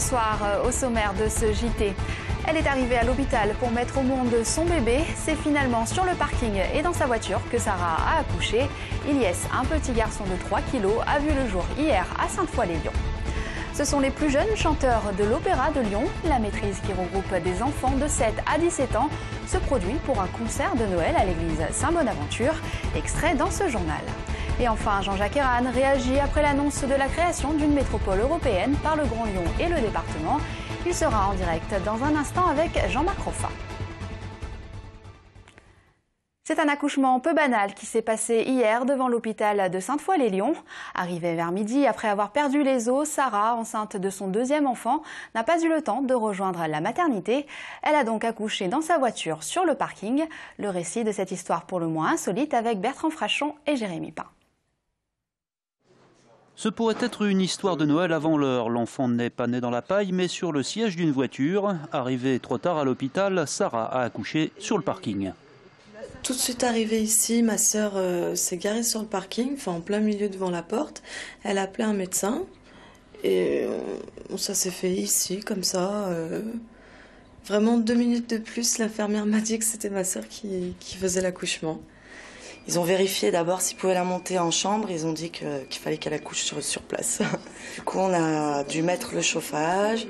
Bonsoir, au sommaire de ce JT. Elle est arrivée à l'hôpital pour mettre au monde son bébé. C'est finalement sur le parking et dans sa voiture que Sarah a accouché. Ilyes, un petit garçon de 3 kilos, a vu le jour hier à Sainte-Foy-les-Lyons. Ce sont les plus jeunes chanteurs de l'Opéra de Lyon. La maîtrise, qui regroupe des enfants de 7 à 17 ans, se produit pour un concert de Noël à l'église Saint-Bonaventure. Extrait dans ce journal. Et enfin, Jean-Jacques Ayran réagit après l'annonce de la création d'une métropole européenne par le Grand Lyon et le département. Il sera en direct dans un instant avec Jean-Marc Roffa. C'est un accouchement peu banal qui s'est passé hier devant l'hôpital de Sainte-Foy-les-Lyons. Arrivée vers midi après avoir perdu les os, Sarah, enceinte de son deuxième enfant, n'a pas eu le temps de rejoindre la maternité. Elle a donc accouché dans sa voiture sur le parking. Le récit de cette histoire pour le moins insolite avec Bertrand Frachon et Jérémy Pain. Ce pourrait être une histoire de Noël avant l'heure. L'enfant n'est pas né dans la paille, mais sur le siège d'une voiture. Arrivée trop tard à l'hôpital, Sarah a accouché sur le parking. Tout de suite arrivée ici, ma sœur s'est garée sur le parking, enfin en plein milieu devant la porte. Elle a appelé un médecin et ça s'est fait ici, comme ça. Vraiment 2 minutes de plus, l'infirmière m'a dit que c'était ma sœur qui faisait l'accouchement. Ils ont vérifié d'abord s'ils pouvaient la monter en chambre. Ils ont dit qu'il fallait qu'elle accouche sur place. Du coup, on a dû mettre le chauffage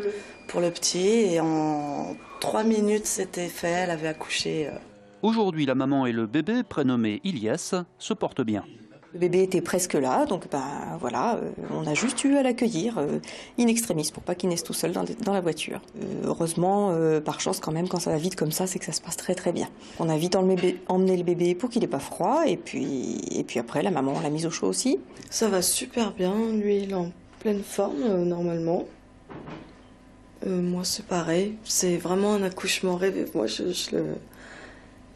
pour le petit. Et en 3 minutes, c'était fait. Elle avait accouché. Aujourd'hui, la maman et le bébé, prénommé Ilyes, se portent bien. Le bébé était presque là, donc voilà, on a juste eu à l'accueillir in extremis pour pas qu'il naisse tout seul dans la voiture. Heureusement, par chance quand même, quand ça va vite comme ça, c'est que ça se passe très très bien. On a vite emmené le bébé pour qu'il n'ait pas froid, et puis après la maman l'a mise au chaud aussi. Ça va super bien, lui il est en pleine forme normalement. Moi c'est pareil, c'est vraiment un accouchement rêvé. Moi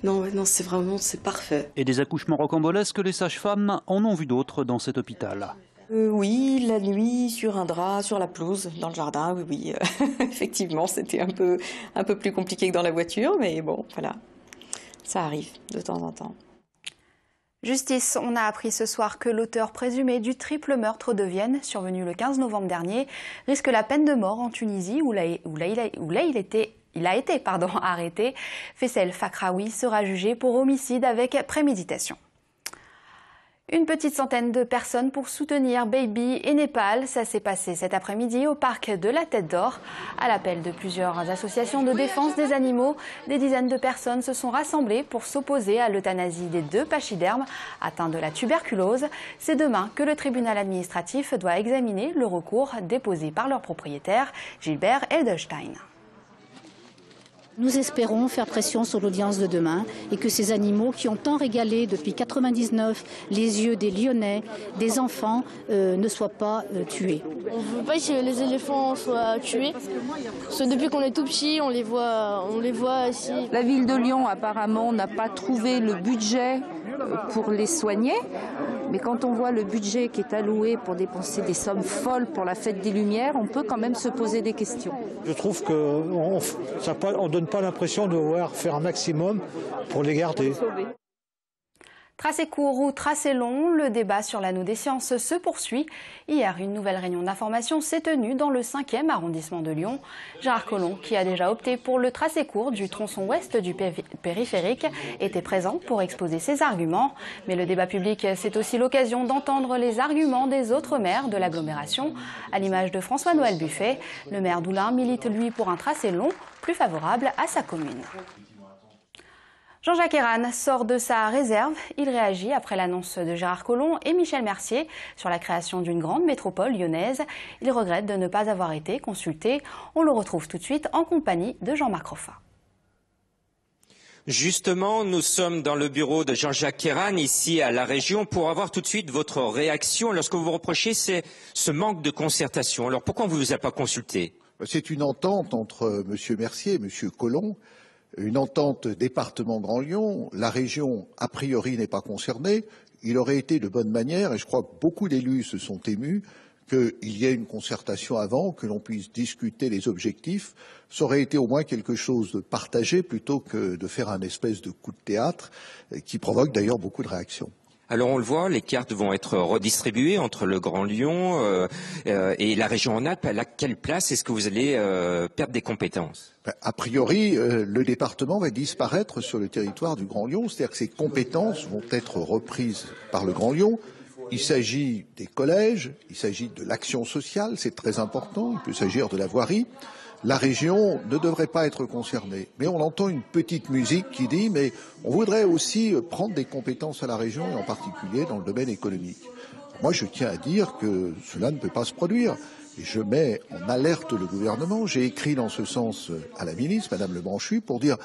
Non, c'est parfait. Et des accouchements rocambolesques, les sages-femmes en ont vu d'autres dans cet hôpital. Oui, la nuit, sur un drap, sur la pelouse, dans le jardin, oui. Effectivement, c'était un peu plus compliqué que dans la voiture, mais bon, voilà, ça arrive de temps en temps. Justice, on a appris ce soir que l'auteur présumé du triple meurtre de Vienne, survenu le 15 novembre dernier, risque la peine de mort en Tunisie, où il a été arrêté. Faisal Fakraoui sera jugé pour homicide avec préméditation. Une petite centaine de personnes pour soutenir Baby et Népal. Ça s'est passé cet après-midi au parc de la Tête d'Or. À l'appel de plusieurs associations de défense des animaux, des dizaines de personnes se sont rassemblées pour s'opposer à l'euthanasie des 2 pachydermes atteints de la tuberculose. C'est demain que le tribunal administratif doit examiner le recours déposé par leur propriétaire, Gilbert Edelstein. Nous espérons faire pression sur l'audience de demain et que ces animaux qui ont tant régalé depuis 1999 les yeux des Lyonnais, des enfants, ne soient pas tués. On ne veut pas que les éléphants soient tués. Parce que depuis qu'on est tout petit, on les voit ici. La ville de Lyon apparemment n'a pas trouvé le budget pour les soigner. Mais quand on voit le budget qui est alloué pour dépenser des sommes folles pour la fête des Lumières, on peut quand même se poser des questions. Je trouve qu'on ne donne pas l'impression de devoir faire un maximum pour les garder. Tracé court ou tracé long, le débat sur l'anneau des sciences se poursuit. Hier, une nouvelle réunion d'information s'est tenue dans le 5e arrondissement de Lyon. Gérard Collomb, qui a déjà opté pour le tracé court du tronçon ouest du périphérique, était présent pour exposer ses arguments. Mais le débat public, c'est aussi l'occasion d'entendre les arguments des autres maires de l'agglomération. À l'image de François-Noël Buffet, le maire d'Oulin milite lui pour un tracé long, plus favorable à sa commune. Jean-Jacques Ayran sort de sa réserve. Il réagit après l'annonce de Gérard Collomb et Michel Mercier sur la création d'une grande métropole lyonnaise. Il regrette de ne pas avoir été consulté. On le retrouve tout de suite en compagnie de Jean-Marc Roffa. Justement, nous sommes dans le bureau de Jean-Jacques Ayran, ici à la région, pour avoir tout de suite votre réaction. Lorsque vous reprochez, c'est ce manque de concertation. Alors pourquoi on ne vous a pas consulté? C'est une entente entre M. Mercier et M. Collomb. Une entente département Grand Lyon, la région a priori n'est pas concernée, il aurait été de bonne manière, et je crois que beaucoup d'élus se sont émus, qu'il y ait une concertation avant, que l'on puisse discuter les objectifs, ça aurait été au moins quelque chose de partagé plutôt que de faire un espèce de coup de théâtre qui provoque d'ailleurs beaucoup de réactions. Alors on le voit, les cartes vont être redistribuées entre le Grand Lyon et la région Rhône-Alpes. À quelle place est-ce que vous allez perdre des compétences? A priori, le département va disparaître sur le territoire du Grand Lyon, c'est-à-dire que ces compétences vont être reprises par le Grand Lyon. Il s'agit des collèges, il s'agit de l'action sociale, c'est très important, il peut s'agir de la voirie. La région ne devrait pas être concernée. Mais on entend une petite musique qui dit mais on voudrait aussi prendre des compétences à la région et en particulier dans le domaine économique. Moi je tiens à dire que cela ne peut pas se produire. Et je mets en alerte le gouvernement. J'ai écrit dans ce sens à la ministre, Madame Lebranchu, pour dire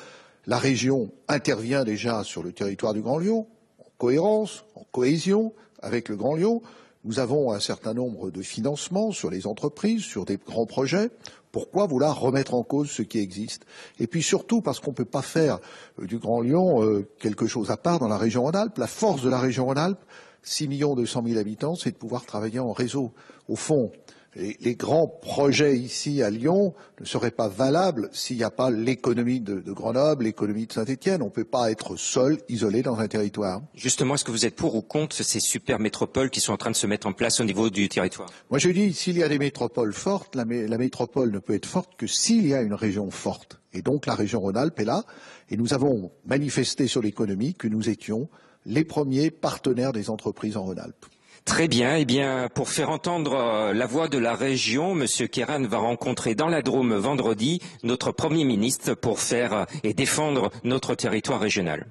la région intervient déjà sur le territoire du Grand Lyon, en cohérence, en cohésion avec le Grand Lyon. Nous avons un certain nombre de financements sur les entreprises, sur des grands projets. Pourquoi vouloir remettre en cause ce qui existe? Et puis surtout parce qu'on ne peut pas faire du Grand Lyon quelque chose à part dans la région Rhône-Alpes. La force de la région Rhône-Alpes, 6 200 000 habitants, c'est de pouvoir travailler en réseau. Au fond, les grands projets ici à Lyon ne seraient pas valables s'il n'y a pas l'économie de Grenoble, l'économie de Saint-Étienne. On ne peut pas être seul, isolé dans un territoire. Justement, est-ce que vous êtes pour ou contre ces super métropoles qui sont en train de se mettre en place au niveau du territoire? Moi je dis, s'il y a des métropoles fortes, la métropole ne peut être forte que s'il y a une région forte. Et donc la région Rhône-Alpes est là. Et nous avons manifesté sur l'économie que nous étions les premiers partenaires des entreprises en Rhône-Alpes. Très bien. Eh bien, pour faire entendre la voix de la région, Monsieur Kéran va rencontrer dans la Drôme vendredi notre Premier ministre pour faire et défendre notre territoire régional.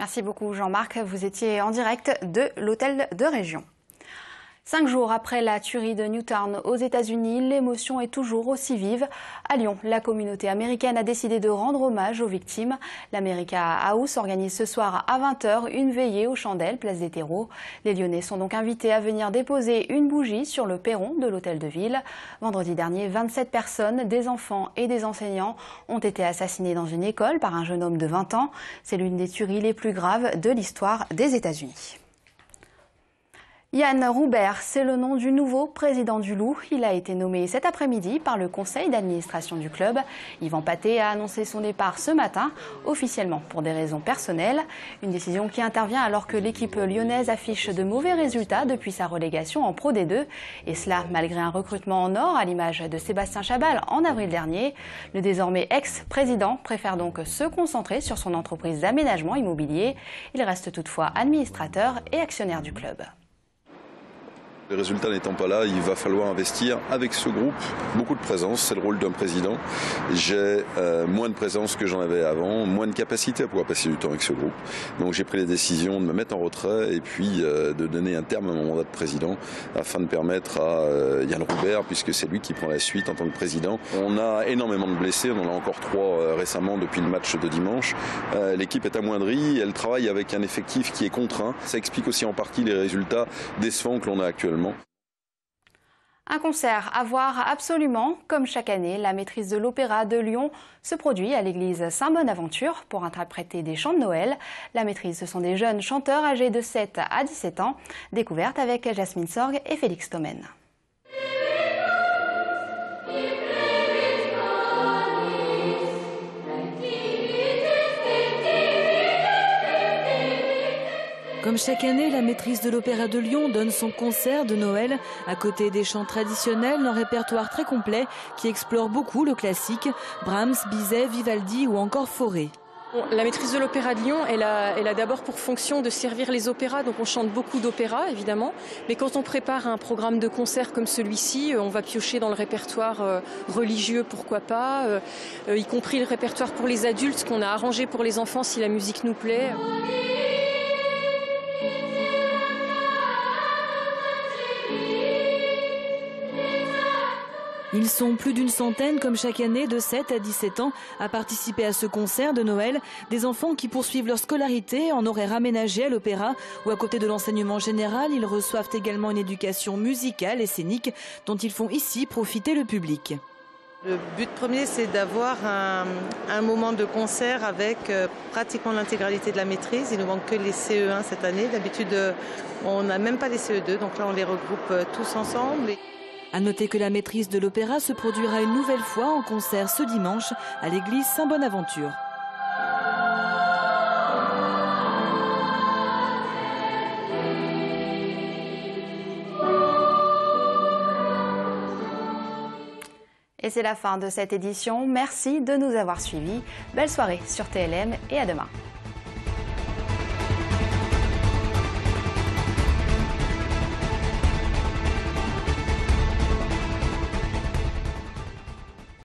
Merci beaucoup Jean-Marc. Vous étiez en direct de l'hôtel de région. 5 jours après la tuerie de Newtown aux États-Unis, l'émotion est toujours aussi vive. À Lyon, la communauté américaine a décidé de rendre hommage aux victimes. L'America House organise ce soir à 20h une veillée aux chandelles, place des terreaux. Les Lyonnais sont donc invités à venir déposer une bougie sur le perron de l'hôtel de ville. Vendredi dernier, 27 personnes, des enfants et des enseignants, ont été assassinés dans une école par un jeune homme de 20 ans. C'est l'une des tueries les plus graves de l'histoire des États-Unis. Yann Roubert, c'est le nom du nouveau président du Loup. Il a été nommé cet après-midi par le conseil d'administration du club. Yvan Pathé a annoncé son départ ce matin, officiellement pour des raisons personnelles. Une décision qui intervient alors que l'équipe lyonnaise affiche de mauvais résultats depuis sa relégation en Pro D2. Et cela malgré un recrutement en or à l'image de Sébastien Chabal en avril dernier. Le désormais ex-président préfère donc se concentrer sur son entreprise d'aménagement immobilier. Il reste toutefois administrateur et actionnaire du club. Les résultats n'étant pas là, il va falloir investir avec ce groupe beaucoup de présence, c'est le rôle d'un président. J'ai moins de présence que j'en avais avant, moins de capacité à pouvoir passer du temps avec ce groupe. Donc j'ai pris la décision de me mettre en retrait et puis de donner un terme à mon mandat de président afin de permettre à Yann Roubert, puisque c'est lui qui prend la suite en tant que président. On a énormément de blessés, on en a encore 3 récemment depuis le match de dimanche. L'équipe est amoindrie, elle travaille avec un effectif qui est contraint. Ça explique aussi en partie les résultats décevants que l'on a actuellement. Un concert à voir absolument. Comme chaque année, la maîtrise de l'Opéra de Lyon se produit à l'église Saint-Bonaventure pour interpréter des chants de Noël. La maîtrise, ce sont des jeunes chanteurs âgés de 7 à 17 ans. Découverte avec Jasmine Sorg et Félix Tomen. Comme chaque année, la maîtrise de l'Opéra de Lyon donne son concert de Noël. À côté des chants traditionnels, un répertoire très complet qui explore beaucoup le classique, Brahms, Bizet, Vivaldi ou encore Fauré. La maîtrise de l'Opéra de Lyon, elle a d'abord pour fonction de servir les opéras, donc on chante beaucoup d'opéras évidemment, mais quand on prépare un programme de concert comme celui-ci, on va piocher dans le répertoire religieux, pourquoi pas, y compris le répertoire pour les adultes qu'on a arrangé pour les enfants si la musique nous plaît. Ils sont plus d'une centaine, comme chaque année, de 7 à 17 ans, à participer à ce concert de Noël. Des enfants qui poursuivent leur scolarité en horaire aménagé à l'opéra, ou à côté de l'enseignement général, ils reçoivent également une éducation musicale et scénique dont ils font ici profiter le public. Le but premier, c'est d'avoir un moment de concert avec pratiquement l'intégralité de la maîtrise. Il ne nous manque que les CE1 cette année. D'habitude, on n'a même pas les CE2, donc là on les regroupe tous ensemble. À noter que la maîtrise de l'opéra se produira une nouvelle fois en concert ce dimanche à l'église Saint-Bonaventure. Et c'est la fin de cette édition. Merci de nous avoir suivis. Belle soirée sur TLM et à demain.